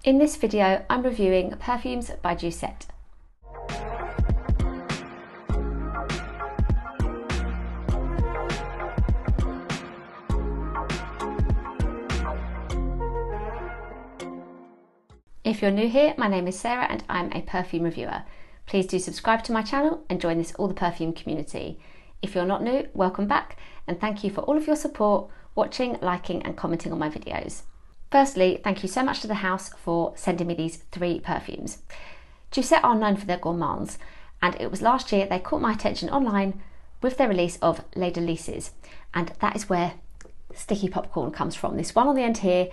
In this video, I'm reviewing Perfumes by Jousset. If you're new here, my name is Sarah and I'm a perfume reviewer. Please do subscribe to my channel and join this All the Perfume community. If you're not new, welcome back and thank you for all of your support, watching, liking and commenting on my videos. Firstly, thank you so much to the house for sending me these 3 perfumes. Jousset are known for their gourmands, and it was last year they caught my attention online with their release of Les Délices, and that is where sticky popcorn comes from. This one on the end here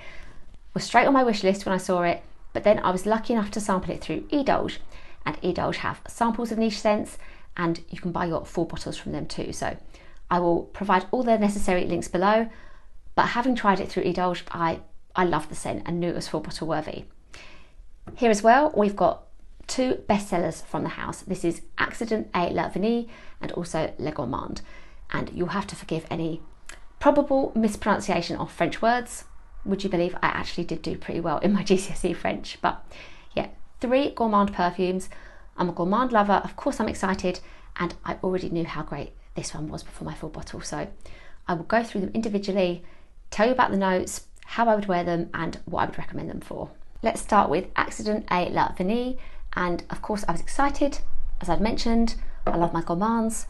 was straight on my wish list when I saw it, but then I was lucky enough to sample it through Indulge, and Indulge have samples of niche scents, and you can buy your full bottles from them too. So I will provide all the necessary links below, but having tried it through Indulge, I love the scent and knew it was full bottle worthy. Here as well, we've got 2 bestsellers from the house. This is Accident et la Vanille and also Le Gourmand. And you'll have to forgive any probable mispronunciation of French words. Would you believe I actually did do pretty well in my GCSE French? But yeah, 3 gourmand perfumes. I'm a gourmand lover, of course I'm excited, and I already knew how great this one was before my full bottle. So I will go through them individually, tell you about the notes, how I would wear them and what I would recommend them for. Let's start with Accident et la Vanille, and of course I was excited. As I'd mentioned, I love my gourmands,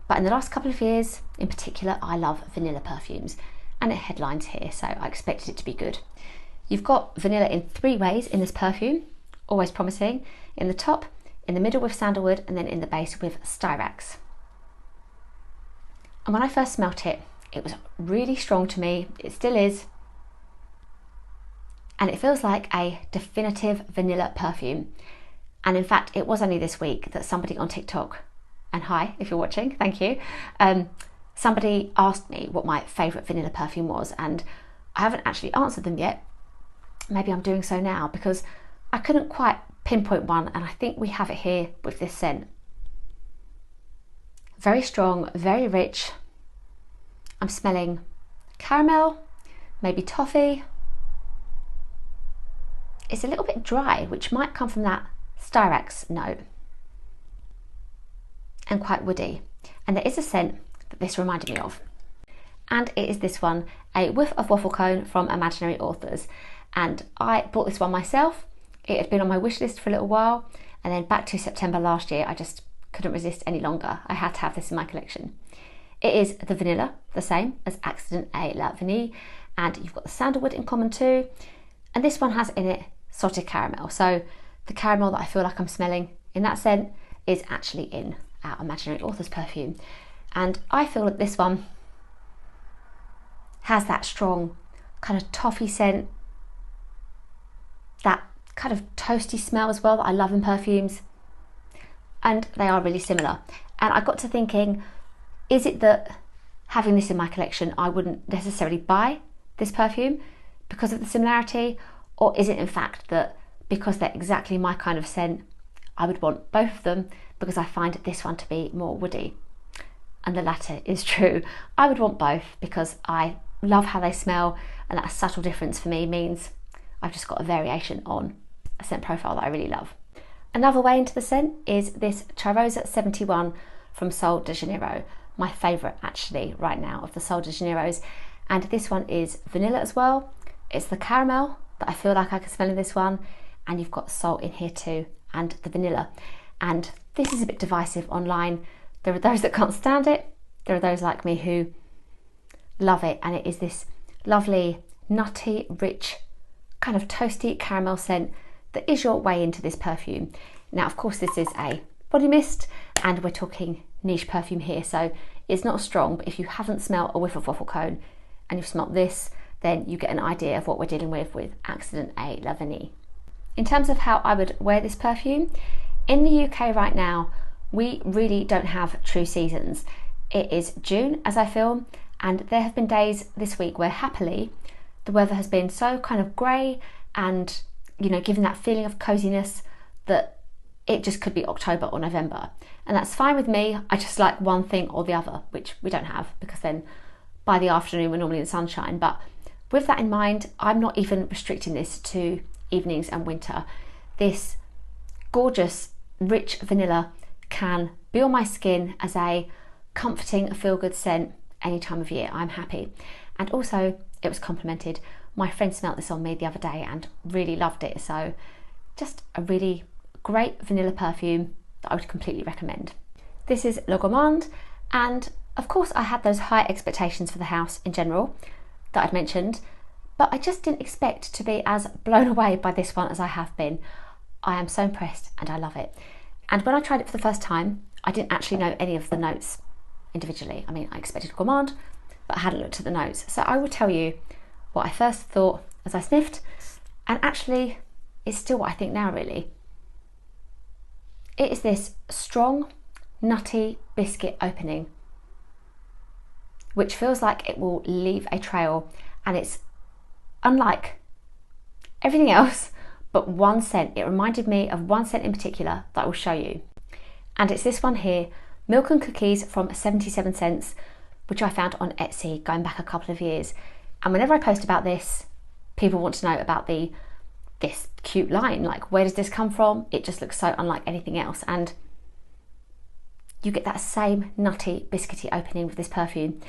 but in the last couple of years in particular I love vanilla perfumes, and it headlines here, so I expected it to be good. You've got vanilla in 3 ways in this perfume, always promising. In the top, in the middle with sandalwood, and then in the base with styrax. And when I first smelt it, it was really strong to me. It still is. And it feels like a definitive vanilla perfume. And in fact, it was only this week that somebody on TikTok, and hi, if you're watching, thank you, somebody asked me what my favourite vanilla perfume was, and I haven't actually answered them yet. Maybe I'm doing so now because I couldn't quite pinpoint one, and I think we have it here with this scent. Very strong, very rich. I'm smelling caramel, maybe toffee. It's a little bit dry, which might come from that styrax note, and quite woody. And there is a scent that this reminded me of, and it is this one, a whiff of Wafflecone from Imaginary Authors. And I bought this one myself. It had been on my wish list for a little while, and then back to September last year I just couldn't resist any longer. I had to have this in my collection. It is the vanilla, the same as Accident et la Vanille, and you've got the sandalwood in common too, and this one has in it salted caramel. So the caramel that I feel like I'm smelling in that scent is actually in our Imaginary Authors perfume. And I feel that this one has that strong kind of toffee scent, that kind of toasty smell as well that I love in perfumes. And they are really similar. And I got to thinking, is it that having this in my collection I wouldn't necessarily buy this perfume because of the similarity? Or is it in fact that because they're exactly my kind of scent, I would want both of them because I find this one to be more woody? And the latter is true. I would want both because I love how they smell, and that subtle difference for me means I've just got a variation on a scent profile that I really love. Another way into the scent is this Cheirosa 71 from Sol de Janeiro, my favourite actually right now of the Sol de Janeiros. And this one is vanilla as well. It's the caramel that I feel like I can smell in this one, and you've got salt in here too, and the vanilla. And this is a bit divisive online. There are those that can't stand it, there are those like me who love it, and it is this lovely, nutty, rich, kind of toasty caramel scent that is your way into this perfume. Now of course this is a body mist, and we're talking niche perfume here, so it's not strong, but if you haven't smelled a whiff of Wafflecone and you've smelt this, then you get an idea of what we're dealing with Accident et la Vanille. In terms of how I would wear this perfume, in the UK right now, we really don't have true seasons. It is June as I film, and there have been days this week where happily the weather has been so kind of grey and, you know, giving that feeling of coziness that it just could be October or November. And that's fine with me. I just like one thing or the other, which we don't have because then by the afternoon we're normally in sunshine. But with that in mind, I'm not even restricting this to evenings and winter. This gorgeous, rich vanilla can be on my skin as a comforting, feel-good scent any time of year. I'm happy. And also, it was complimented. My friend smelled this on me the other day and really loved it. So just a really great vanilla perfume that I would completely recommend. This is Le Gourmand, and of course I had those high expectations for the house in general that I'd mentioned, but I just didn't expect to be as blown away by this one as I have been. I am so impressed and I love it. And when I tried it for the first time, I didn't actually know any of the notes individually. I mean, I expected gourmand, but I hadn't looked at the notes. So I will tell you what I first thought as I sniffed, and actually it's still what I think now really. It is this strong, nutty biscuit opening, which feels like it will leave a trail, and it's unlike everything else but one scent. It reminded me of one scent in particular that I will show you. And it's this one here, Milk and Cookies from 77 cents, which I found on Etsy going back a couple of years. And whenever I post about this, people want to know about this cute line. Like, where does this come from? It just looks so unlike anything else. And you get that same nutty, biscuity opening with this perfume.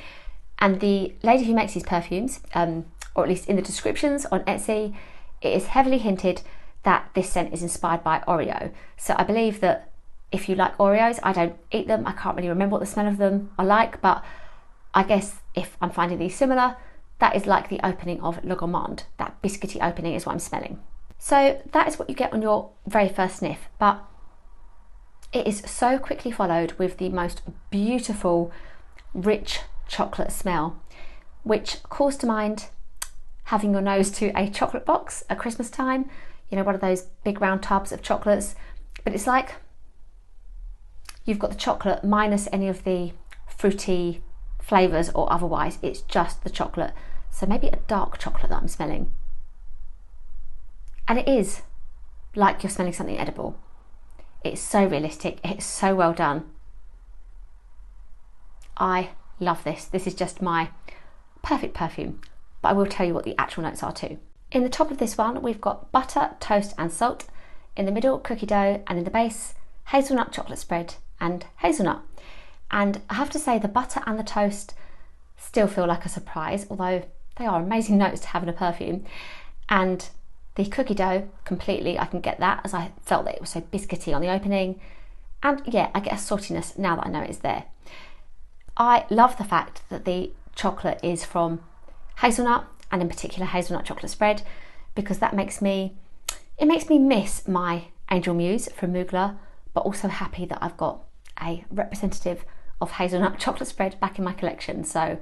And the lady who makes these perfumes, or at least in the descriptions on Etsy, it is heavily hinted that this scent is inspired by Oreo. So I believe that if you like Oreos, I don't eat them, I can't really remember what the smell of them are like, but I guess if I'm finding these similar, that is like the opening of Le Gourmand. That biscuity opening is what I'm smelling. So that is what you get on your very first sniff, but it is so quickly followed with the most beautiful, rich chocolate smell, which calls to mind having your nose to a chocolate box at Christmas time, you know, one of those big round tubs of chocolates, but it's like you've got the chocolate minus any of the fruity flavours or otherwise, it's just the chocolate. So maybe a dark chocolate that I'm smelling. And it is like you're smelling something edible. It's so realistic, it's so well done. I love this. This is just my perfect perfume, but I will tell you what the actual notes are too. In the top of this one, we've got butter, toast and salt. In the middle, cookie dough, and in the base, hazelnut chocolate spread and hazelnut. And I have to say the butter and the toast still feel like a surprise, although they are amazing notes to have in a perfume. And the cookie dough, completely, I can get that, as I felt that it was so biscuity on the opening. And yeah, I get a saltiness now that I know it's there. I love the fact that the chocolate is from hazelnut, and in particular hazelnut chocolate spread, because that makes me miss my Angel Muse from Mugler, but also happy that I've got a representative of hazelnut chocolate spread back in my collection. So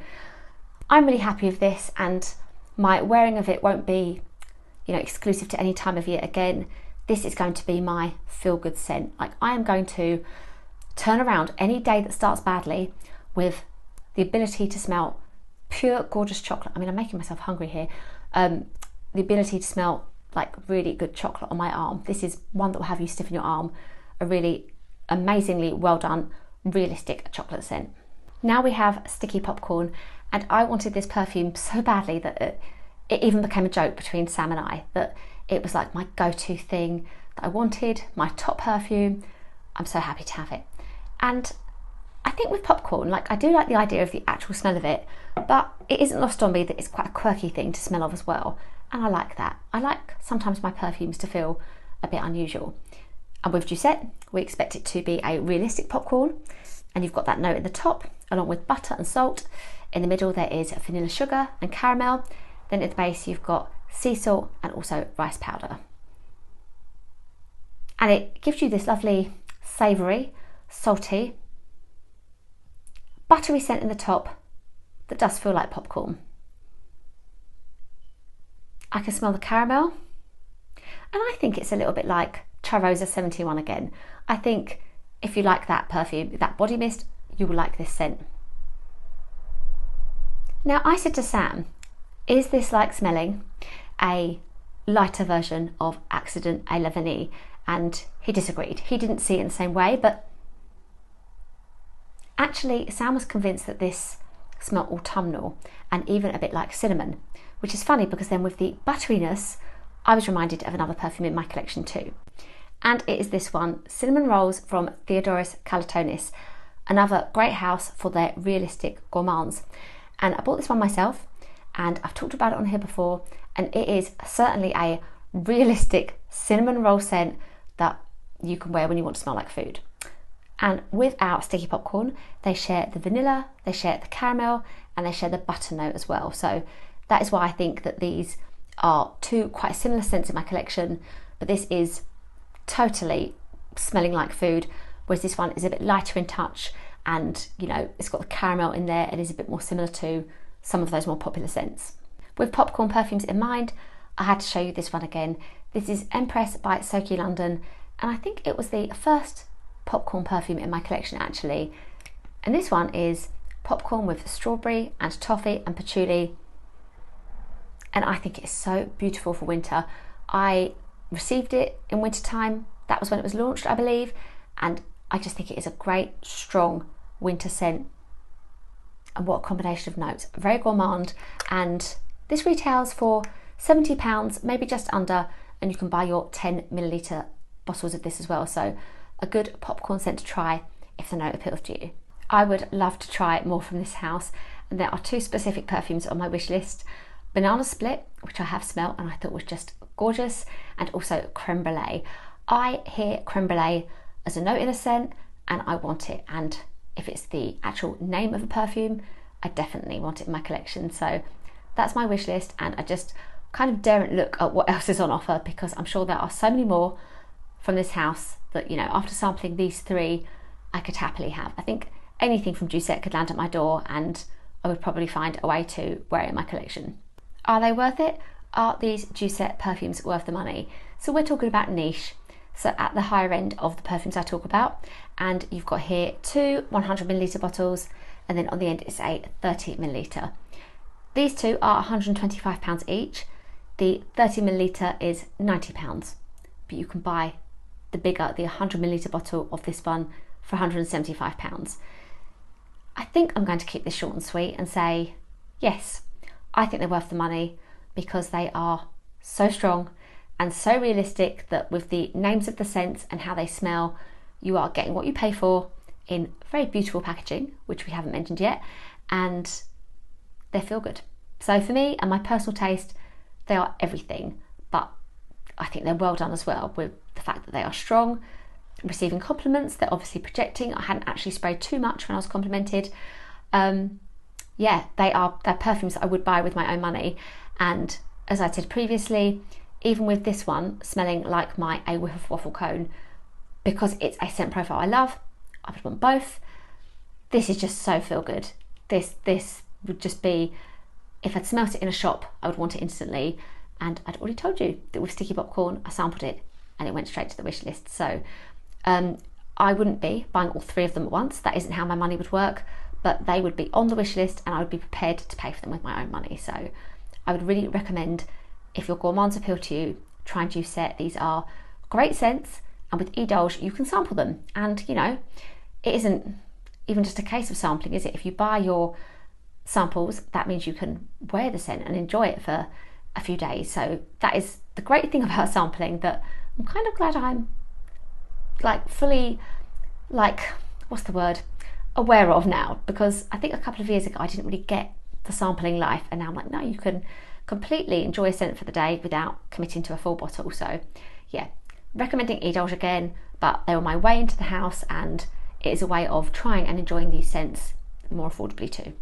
I'm really happy with this, and my wearing of it won't be, you know, exclusive to any time of year again. This is going to be my feel-good scent. Like, I am going to turn around any day that starts badly with the ability to smell pure gorgeous chocolate. I mean, I'm making myself hungry here. The ability to smell like really good chocolate on my arm. This is one that will have you stiffen your arm. A really amazingly well done, realistic chocolate scent. Now we have Sticky Popcorn, and I wanted this perfume so badly that it even became a joke between Sam and I, that it was like my go-to thing that I wanted, my top perfume. I'm so happy to have it. And I think with popcorn, like, I do like the idea of the actual smell of it, but it isn't lost on me that it's quite a quirky thing to smell of as well. And I like that. I like sometimes my perfumes to feel a bit unusual. And with Jousset, we expect it to be a realistic popcorn. And you've got that note at the top, along with butter and salt. In the middle, there is vanilla sugar and caramel. Then at the base, you've got sea salt and also rice powder. And it gives you this lovely savoury, salty, buttery scent in the top that does feel like popcorn. I can smell the caramel, and I think it's a little bit like Cheirosa 71 again. I think if you like that perfume, that body mist, you will like this scent. Now, I said to Sam, is this like smelling a lighter version of Accident à la Vanille? And he disagreed. He didn't see it in the same way, but actually Sam was convinced that this smelled autumnal and even a bit like cinnamon, which is funny because then with the butteriness, I was reminded of another perfume in my collection too. And it is this one, Cinnamon Rolls from Theodoros Kalotinis, another great house for their realistic gourmands. And I bought this one myself, and I've talked about it on here before, and it is certainly a realistic cinnamon roll scent that you can wear when you want to smell like food. And with our sticky popcorn, they share the vanilla, they share the caramel, and they share the butter note as well. So that is why I think that these are two quite similar scents in my collection, but this is totally smelling like food, whereas this one is a bit lighter in touch, and you know, it's got the caramel in there and is a bit more similar to some of those more popular scents. With popcorn perfumes in mind, I had to show you this one again. This is Empress by Soki London, and I think it was the first popcorn perfume in my collection actually. And this one is popcorn with strawberry and toffee and patchouli, and I think it's so beautiful for winter. I received it in winter time, that was when it was launched I believe, and I just think it is a great strong winter scent. And what a combination of notes, very gourmand. And this retails for £70, maybe just under, and you can buy your 10ml bottles of this as well. So a good popcorn scent to try if the note appeals to you. I would love to try more from this house, and there are two specific perfumes on my wish list. Banana Split, which I have smelled and I thought was just gorgeous, and also Crème Brûlée. I hear Crème Brûlée as a note in a scent and I want it, and if it's the actual name of a perfume, I definitely want it in my collection. So that's my wish list, and I just kind of daren't look at what else is on offer, because I'm sure there are so many more from this house that, you know, after sampling these three, I could happily have. I think anything from Jousset could land at my door and I would probably find a way to wear it in my collection. Are they worth it? Are these Jousset perfumes worth the money? So we're talking about niche, so at the higher end of the perfumes I talk about, and you've got here two 100ml bottles, and then on the end it's a 30ml. These two are £125 each. The 30ml is £90, but you can buy the bigger, the 100ml bottle of this one for £175. I think I'm going to keep this short and sweet and say yes, I think they're worth the money, because they are so strong and so realistic that with the names of the scents and how they smell, you are getting what you pay for in very beautiful packaging, which we haven't mentioned yet, and they feel good. So for me and my personal taste, they are everything, but I think they're well done as well, with the fact that they are strong, receiving compliments, they're obviously projecting. I hadn't actually sprayed too much when I was complimented. Yeah, they're perfumes that I would buy with my own money. And as I said previously, even with this one smelling like my A Whiff of Wafflecone, because it's a scent profile I love, I would want both. This is just so feel good. This would just be, if I'd smelt it in a shop, I would want it instantly. And I'd already told you that with sticky popcorn, I sampled it and it went straight to the wish list. So I wouldn't be buying all three of them at once. That isn't how my money would work, but they would be on the wish list and I would be prepared to pay for them with my own money. So I would really recommend, if your gourmands appeal to you, try and Jousset. These are great scents, and with Indulge you can sample them. And you know, it isn't even just a case of sampling, is it? If you buy your samples, that means you can wear the scent and enjoy it for a few days. So that is the great thing about sampling, that I'm kind of glad I'm like fully, like, what's the word, aware of now, because I think a couple of years ago I didn't really get the sampling life, and now I'm like, no, you can completely enjoy a scent for the day without committing to a full bottle. So yeah, recommending Indulge again, but they were my way into the house, and it is a way of trying and enjoying these scents more affordably too.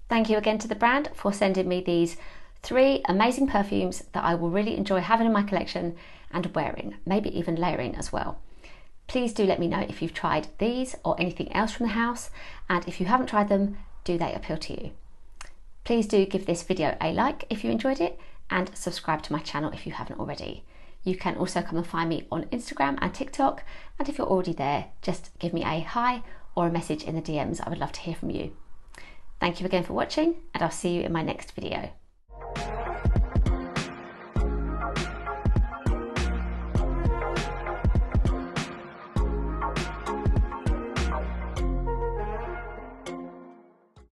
Thank you again to the brand for sending me these three amazing perfumes that I will really enjoy having in my collection and wearing, maybe even layering as well. Please do let me know if you've tried these or anything else from the house, and if you haven't tried them, do they appeal to you? Please do give this video a like if you enjoyed it, and subscribe to my channel if you haven't already. You can also come and find me on Instagram and TikTok, and if you're already there, just give me a hi or a message in the DMs. I would love to hear from you. Thank you again for watching, and I'll see you in my next video.